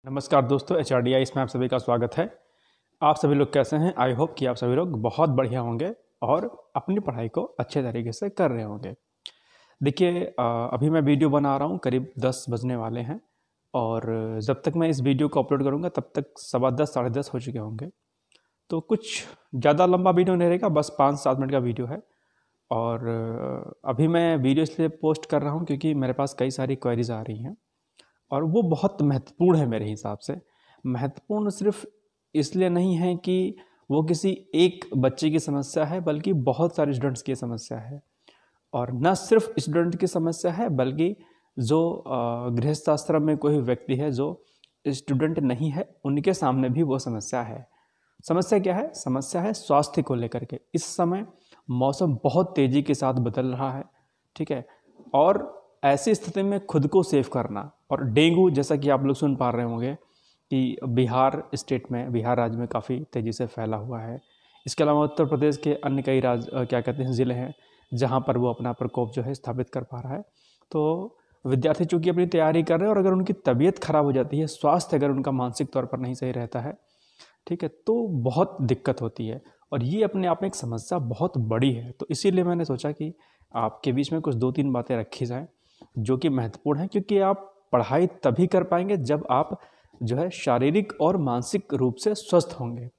नमस्कार दोस्तों, HRDI इसमें आप सभी का स्वागत है। आप सभी लोग कैसे हैं? आई होप कि आप सभी लोग बहुत बढ़िया होंगे और अपनी पढ़ाई को अच्छे तरीके से कर रहे होंगे। देखिए, अभी मैं वीडियो बना रहा हूँ, करीब 10 बजने वाले हैं और जब तक मैं इस वीडियो को अपलोड करूँगा तब तक 10:15 साढ़े 10 हो चुके होंगे। तो कुछ ज़्यादा लंबा वीडियो नहीं रहेगा, बस 5-7 मिनट का वीडियो है। और अभी मैं वीडियो इसलिए पोस्ट कर रहा हूँ क्योंकि मेरे पास कई सारी क्वेरीज आ रही हैं और वो बहुत महत्वपूर्ण है मेरे हिसाब से। महत्वपूर्ण सिर्फ इसलिए नहीं है कि वो किसी एक बच्चे की समस्या है, बल्कि बहुत सारे स्टूडेंट्स की समस्या है। और न सिर्फ स्टूडेंट की समस्या है, बल्कि जो गृहस्थ आश्रम में कोई व्यक्ति है जो स्टूडेंट नहीं है, उनके सामने भी वो समस्या है। समस्या क्या है? समस्या है स्वास्थ्य को लेकर के। इस समय मौसम बहुत तेज़ी के साथ बदल रहा है, ठीक है। और ऐसी स्थिति में खुद को सेफ करना, और डेंगू जैसा कि आप लोग सुन पा रहे होंगे कि बिहार स्टेट में, बिहार राज्य में काफ़ी तेज़ी से फैला हुआ है। इसके अलावा उत्तर प्रदेश के अन्य कई क्या कहते हैं ज़िले हैं जहाँ पर वो अपना प्रकोप जो है स्थापित कर पा रहा है। तो विद्यार्थी चूँकि अपनी तैयारी कर रहे हैं और अगर उनकी तबीयत खराब हो जाती है, स्वास्थ्य अगर उनका मानसिक तौर पर नहीं सही रहता है, ठीक है, तो बहुत दिक्कत होती है। और ये अपने आप में एक समस्या बहुत बड़ी है। तो इसीलिए मैंने सोचा कि आपके बीच में कुछ 2-3 बातें रखी जाएं जो कि महत्वपूर्ण है, क्योंकि आप पढ़ाई तभी कर पाएंगे जब आप जो है शारीरिक और मानसिक रूप से स्वस्थ होंगे।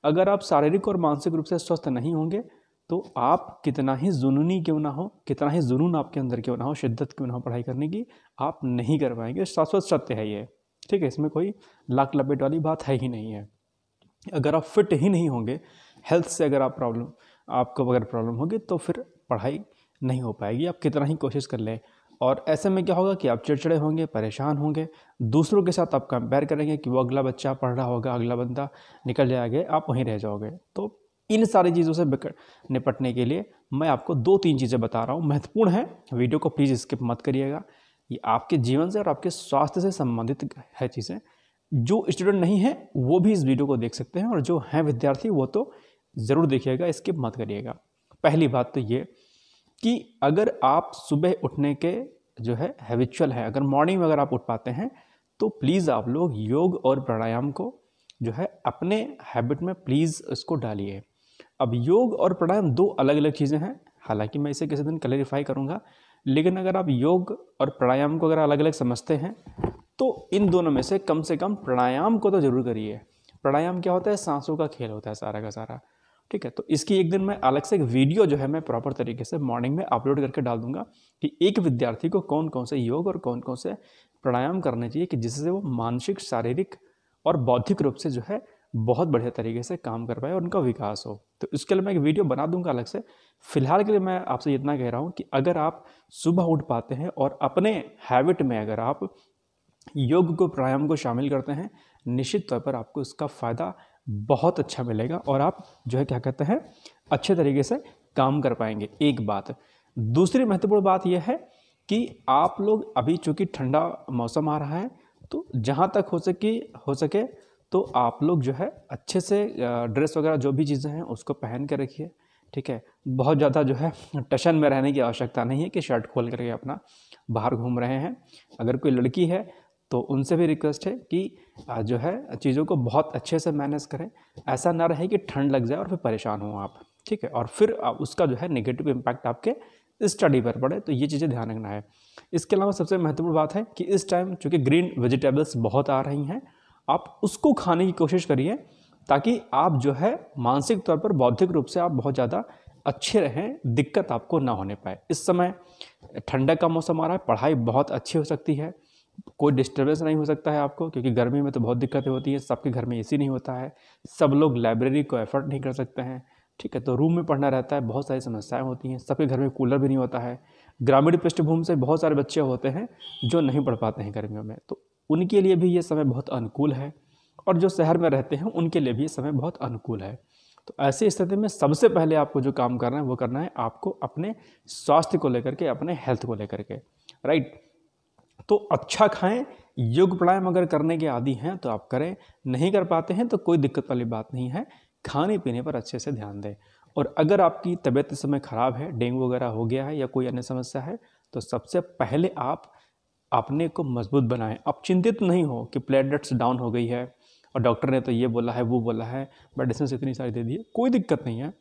अगर आप शारीरिक और मानसिक रूप से स्वस्थ नहीं होंगे तो आप कितना ही जुनूनी क्यों ना हो, कितना ही जुनून आपके अंदर क्यों ना हो, शिद्दत क्यों ना हो पढ़ाई करने की, आप नहीं कर पाएंगे। शाश्वत सत्य है ये, ठीक है। इसमें कोई लाख लपेट वाली बात है ही नहीं है। अगर आप फिट ही नहीं होंगे, हेल्थ से अगर आपको अगर प्रॉब्लम होगी तो फिर पढ़ाई नहीं हो पाएगी, आप कितना ही कोशिश कर लें। और ऐसे में क्या होगा कि आप चिड़चिड़े होंगे, परेशान होंगे, दूसरों के साथ आप कंपेयर करेंगे कि वो अगला बच्चा पढ़ रहा होगा, अगला बंदा निकल जाएगा, आप वहीं रह जाओगे। तो इन सारी चीज़ों से निपटने के लिए मैं आपको 2-3 चीज़ें बता रहा हूँ, महत्वपूर्ण है। वीडियो को प्लीज़ स्किप मत करिएगा। ये आपके जीवन से और आपके स्वास्थ्य से संबंधित है चीज़ें। जो स्टूडेंट नहीं है वो भी इस वीडियो को देख सकते हैं, और जो हैं विद्यार्थी वो तो ज़रूर देखिएगा, स्किप मत करिएगा। पहली बात तो ये कि अगर आप सुबह उठने के जो है हैबिचुअल है, अगर मॉर्निंग में अगर आप उठ पाते हैं तो प्लीज़ आप लोग योग और प्राणायाम को जो है अपने हैबिट में प्लीज़ इसको डालिए। अब योग और प्राणायाम 2 अलग अलग चीज़ें हैं, हालांकि मैं इसे किसी दिन क्लैरिफाई करूंगा, लेकिन अगर आप योग और प्राणायाम को अगर अलग अलग समझते हैं तो इन दोनों में से कम प्राणायाम को तो जरूर करिए। प्राणायाम क्या होता है? सांसों का खेल होता है सारा का सारा, ठीक है। तो इसकी एक दिन मैं अलग से एक वीडियो जो है मैं प्रॉपर तरीके से मॉर्निंग में अपलोड करके डाल दूंगा कि एक विद्यार्थी को कौन कौन से योग और कौन कौन से प्राणायाम करने चाहिए कि जिससे वो मानसिक, शारीरिक और बौद्धिक रूप से जो है बहुत बढ़िया तरीके से काम कर पाए और उनका विकास हो। तो इसके लिए मैं एक वीडियो बना दूंगा अलग से। फिलहाल के लिए मैं आपसे इतना कह रहा हूँ कि अगर आप सुबह उठ पाते हैं और अपने हैबिट में अगर आप योग को, प्राणायाम को शामिल करते हैं, निश्चित तौर पर आपको इसका फ़ायदा बहुत अच्छा मिलेगा और आप जो है क्या कहते हैं अच्छे तरीके से काम कर पाएंगे। एक बात। दूसरी महत्वपूर्ण बात यह है कि आप लोग अभी चूँकि ठंडा मौसम आ रहा है, तो जहाँ तक हो सके तो आप लोग जो है अच्छे से ड्रेस वगैरह जो भी चीज़ें हैं उसको पहन के रखिए, ठीक है। बहुत ज़्यादा जो है टशन में रहने की आवश्यकता नहीं है कि शर्ट खोल करके अपना बाहर घूम रहे हैं। अगर कोई लड़की है तो उनसे भी रिक्वेस्ट है कि जो है चीज़ों को बहुत अच्छे से मैनेज करें। ऐसा ना रहे कि ठंड लग जाए और फिर परेशान हो आप, ठीक है, और फिर उसका जो है नेगेटिव इम्पैक्ट आपके स्टडी पर पड़े। तो ये चीज़ें ध्यान रखना है। इसके अलावा सबसे महत्वपूर्ण बात है कि इस टाइम चूँकि ग्रीन वेजिटेबल्स बहुत आ रही हैं, आप उसको खाने की कोशिश करिए ताकि आप जो है मानसिक तौर पर, बौद्धिक रूप से आप बहुत ज़्यादा अच्छे रहें, दिक्कत आपको ना होने पाए। इस समय ठंडक का मौसम आ रहा है, पढ़ाई बहुत अच्छी हो सकती है, कोई डिस्टर्बेंस नहीं हो सकता है आपको, क्योंकि गर्मी में तो बहुत दिक्कतें होती हैं। सबके घर में एसी नहीं होता है, सब लोग लाइब्रेरी को एफर्ट नहीं कर सकते हैं, ठीक है। तो रूम में पढ़ना रहता है, बहुत सारी समस्याएं होती हैं, सबके घर में कूलर भी नहीं होता है। ग्रामीण पृष्ठभूमि से बहुत सारे बच्चे होते हैं जो नहीं पढ़ पाते हैं गर्मियों में, तो उनके लिए भी ये समय बहुत अनुकूल है, और जो शहर में रहते हैं उनके लिए भी ये समय बहुत अनुकूल है। तो ऐसी स्थिति में सबसे पहले आपको जो काम करना है वो करना है आपको अपने स्वास्थ्य को लेकर के, अपने हेल्थ को लेकर के, राइट। तो अच्छा खाएं, योग प्राणायाम अगर करने के आदी हैं तो आप करें, नहीं कर पाते हैं तो कोई दिक्कत वाली बात नहीं है, खाने पीने पर अच्छे से ध्यान दें। और अगर आपकी तबीयत इस समय ख़राब है, डेंगू वगैरह हो गया है या कोई अन्य समस्या है, तो सबसे पहले आप अपने को मजबूत बनाएं। आप चिंतित नहीं हो कि प्लेटलेट्स डाउन हो गई है और डॉक्टर ने तो ये बोला है वो बोला है, मेडिसिन इतनी सारी दे दी है, कोई दिक्कत नहीं है।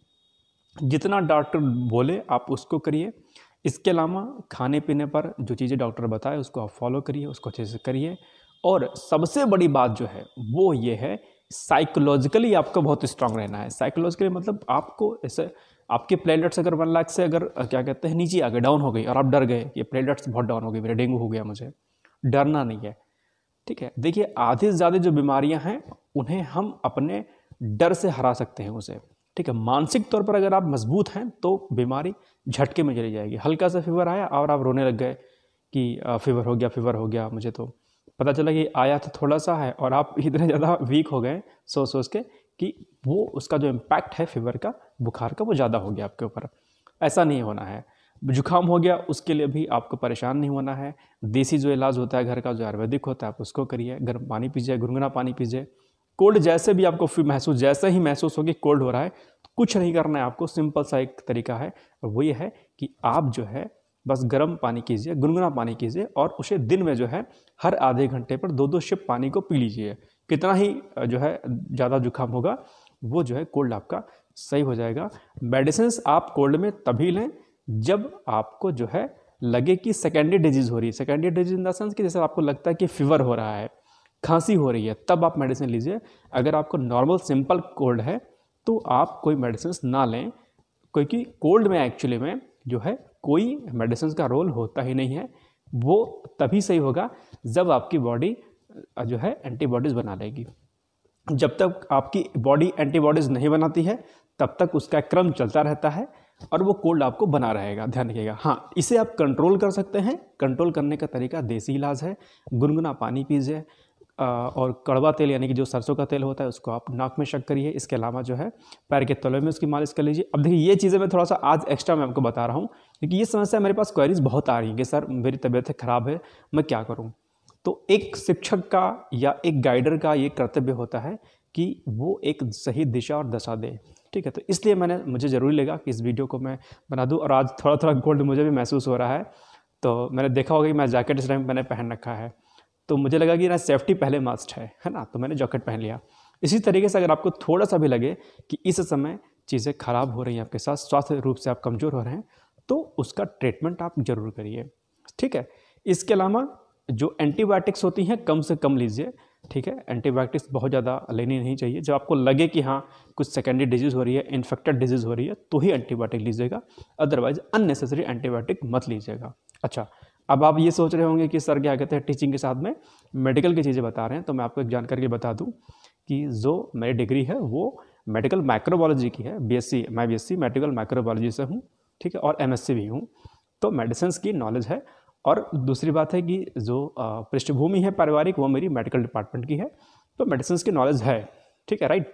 जितना डॉक्टर बोले आप उसको करिए। इसके अलावा खाने पीने पर जो चीज़ें डॉक्टर बताए उसको आप फॉलो करिए, उसको अच्छे से करिए। और सबसे बड़ी बात जो है वो ये है, साइकोलॉजिकली आपको बहुत स्ट्रांग रहना है। साइकोलॉजिकली मतलब आपको ऐसे आपके प्लेटलेट्स अगर 1 लाख से अगर क्या कहते हैं नीचे आ गए, डाउन हो गई और आप डर गए कि प्लेटलेट्स बहुत डाउन हो गई, मेरा डेंगू हो गया, मुझे डरना नहीं है। ठीक है, देखिए आधे से ज़्यादा जो बीमारियां हैं उन्हें हम अपने डर से हरा सकते हैं उसे। ठीक है, मानसिक तौर पर अगर आप मजबूत हैं तो बीमारी झटके में चली जाएगी। हल्का सा फीवर आया और आप रोने लग गए कि फीवर हो गया, मुझे तो पता चला कि आया तो थोड़ा सा है और आप इतने ज़्यादा वीक हो गए सोच के कि वो उसका जो इम्पैक्ट है फीवर का, बुखार का, वो ज़्यादा हो गया आपके ऊपर। ऐसा नहीं होना है। जुकाम हो गया उसके लिए भी आपको परेशान नहीं होना है। देसी जो इलाज होता है घर का, जो आयुर्वेदिक होता है, आप उसको करिए। गर्म पानी पीजिए, गुनगुना पानी पीजिए। कोल्ड जैसे भी आपको जैसे ही महसूस हो कि कोल्ड हो रहा है, तो कुछ नहीं करना है आपको। सिंपल सा एक तरीका है और वो ये है कि आप जो है बस गर्म पानी कीजिए, गुनगुना पानी कीजिए और उसे दिन में जो है हर आधे घंटे पर 2-2 सिप पानी को पी लीजिए। कितना ही जो है ज़्यादा जुकाम होगा वो जो है कोल्ड आपका सही हो जाएगा। मेडिसिन आप कोल्ड में तभी लें जब आपको जो है लगे कि सेकेंडरी डिजीज़ हो रही है। Secondary disease in the sense कि जैसे आपको लगता है कि फीवर हो रहा है, खांसी हो रही है, तब आप मेडिसिन लीजिए। अगर आपको नॉर्मल सिंपल कोल्ड है तो आप कोई मेडिसिन ना लें, क्योंकि कोल्ड में एक्चुअली में जो है कोई मेडिसिन का रोल होता ही नहीं है। वो तभी सही होगा जब आपकी बॉडी जो है एंटीबॉडीज़ बना लेगी। जब तक आपकी बॉडी एंटीबॉडीज़ नहीं बनाती है तब तक उसका क्रम चलता रहता है और वो कोल्ड आपको बना रहेगा। ध्यान रखिएगा। हाँ, इसे आप कंट्रोल कर सकते हैं। कंट्रोल करने का तरीका देसी इलाज है। गुनगुना पानी पीजिए और कड़वा तेल यानी कि जो सरसों का तेल होता है उसको आप नाक में शक करिए। इसके अलावा जो है पैर के तलवे में उसकी मालिश कर लीजिए। अब देखिए ये चीज़ें मैं थोड़ा सा आज एक्स्ट्रा मैं आपको बता रहा हूँ क्योंकि ये समस्या मेरे पास क्वेरीज बहुत आ रही है कि सर मेरी तबीयत ख़राब है, मैं क्या करूँ। तो एक शिक्षक का या एक गाइडर का ये कर्तव्य होता है कि वो एक सही दिशा और दशा दे। ठीक है, तो इसलिए मुझे ज़रूरी लगा कि इस वीडियो को मैं बना दूँ। और आज थोड़ा थोड़ा कोल्ड मुझे भी महसूस हो रहा है, तो मैंने देखा होगा कि मैं जैकेट इस टाइम मैंने पहन रखा है, तो मुझे लगा कि ना सेफ्टी पहले मस्ट है ना, तो मैंने जैकेट पहन लिया। इसी तरीके से अगर आपको थोड़ा सा भी लगे कि इस समय चीज़ें ख़राब हो रही हैं आपके साथ, स्वास्थ्य रूप से आप कमज़ोर हो रहे हैं, तो उसका ट्रीटमेंट आप ज़रूर करिए। ठीक है, इसके अलावा जो एंटीबायोटिक्स होती हैं कम से कम लीजिए। ठीक है, एंटीबायोटिक्स बहुत ज़्यादा लेनी नहीं चाहिए। जब आपको लगे कि हाँ कुछ सेकेंडरी डिजीज़ हो रही है, इन्फेक्टेड डिजीज़ हो रही है, तो ही एंटीबायोटिक लीजिएगा, अदरवाइज अननेसेसरी एंटीबायोटिक मत लीजिएगा। अच्छा, अब आप ये सोच रहे होंगे कि सर क्या कहते हैं टीचिंग के साथ में मेडिकल की चीज़ें बता रहे हैं, तो मैं आपको एक जानकारी बता दूं कि जो मेरी डिग्री है वो मेडिकल माइक्रोबायोलॉजी की है। मैं बीएससी मेडिकल माइक्रोबायोलॉजी से हूँ। ठीक है, और एमएससी भी हूँ, तो मेडिसिन की नॉलेज है। और दूसरी बात है कि जो पृष्ठभूमि है पारिवारिक, वो मेरी मेडिकल डिपार्टमेंट की है, तो मेडिसिन की नॉलेज है। ठीक है, राइट।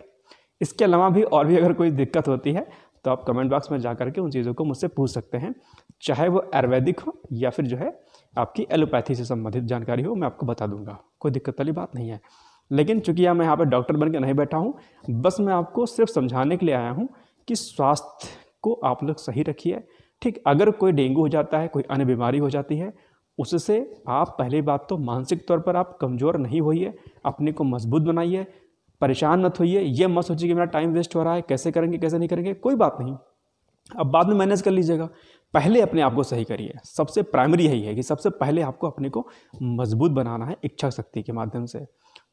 इसके अलावा भी और भी अगर कोई दिक्कत होती है तो आप कमेंट बॉक्स में जा करके उन चीज़ों को मुझसे पूछ सकते हैं, चाहे वो आयुर्वेदिक हो या फिर जो है आपकी एलोपैथी से संबंधित जानकारी हो, मैं आपको बता दूंगा। कोई दिक्कत वाली बात नहीं है। लेकिन चूंकि मैं यहाँ पे डॉक्टर बन के नहीं बैठा हूँ, बस मैं आपको सिर्फ समझाने के लिए आया हूँ कि स्वास्थ्य को आप लोग सही रखिए। ठीक, अगर कोई डेंगू हो जाता है, कोई अन्य बीमारी हो जाती है, उससे आप पहली बात तो मानसिक तौर पर आप कमज़ोर नहीं होइए, अपने को मजबूत बनाइए, परेशान मत होइए। ये मत सोचिए कि मेरा टाइम वेस्ट हो रहा है, कैसे करेंगे कैसे नहीं करेंगे, कोई बात नहीं, अब बाद में मैनेज कर लीजिएगा। पहले अपने आप को सही करिए। सबसे प्राइमरी यही है कि सबसे पहले आपको अपने को मजबूत बनाना है इच्छा शक्ति के माध्यम से।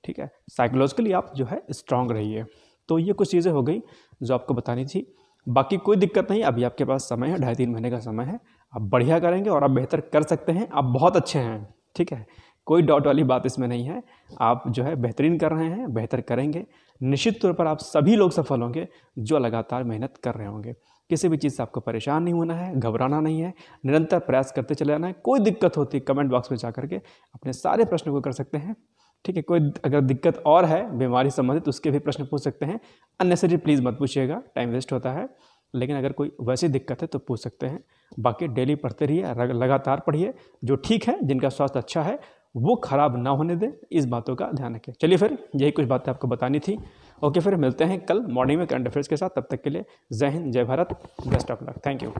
ठीक है, साइकोलॉजिकली आप जो है स्ट्रांग रहिए। तो ये कुछ चीज़ें हो गई जो आपको बतानी थी। बाकी कोई दिक्कत नहीं, अभी आपके पास समय है, 2.5-3 महीने का समय है। आप बढ़िया करेंगे और आप बेहतर कर सकते हैं। आप बहुत अच्छे हैं। ठीक है, कोई डाउट वाली बात इसमें नहीं है। आप जो है बेहतरीन कर रहे हैं, बेहतर करेंगे। निश्चित तौर पर आप सभी लोग सफल होंगे जो लगातार मेहनत कर रहे होंगे। किसी भी चीज़ से आपको परेशान नहीं होना है, घबराना नहीं है, निरंतर प्रयास करते चले जाना है। कोई दिक्कत होती है कमेंट बॉक्स में जा करके अपने सारे प्रश्नों को कर सकते हैं। ठीक है, कोई अगर दिक्कत और है बीमारी संबंधित उसके भी प्रश्न पूछ सकते हैं। अननेसेसरी प्लीज़ मत पूछिएगा, टाइम वेस्ट होता है। लेकिन अगर कोई वैसी दिक्कत है तो पूछ सकते हैं। बाकी डेली पढ़ते रहिए, लगातार पढ़िए। जो ठीक है, जिनका स्वास्थ्य अच्छा है, वो खराब ना होने दें, इस बातों का ध्यान रखें। चलिए फिर यही कुछ बातें आपको बतानी थी। ओके, फिर मिलते हैं कल मॉर्निंग में करंट अफेयर्स के साथ। तब तक के लिए जय हिंद, जय Bharat, best of luck, thank you.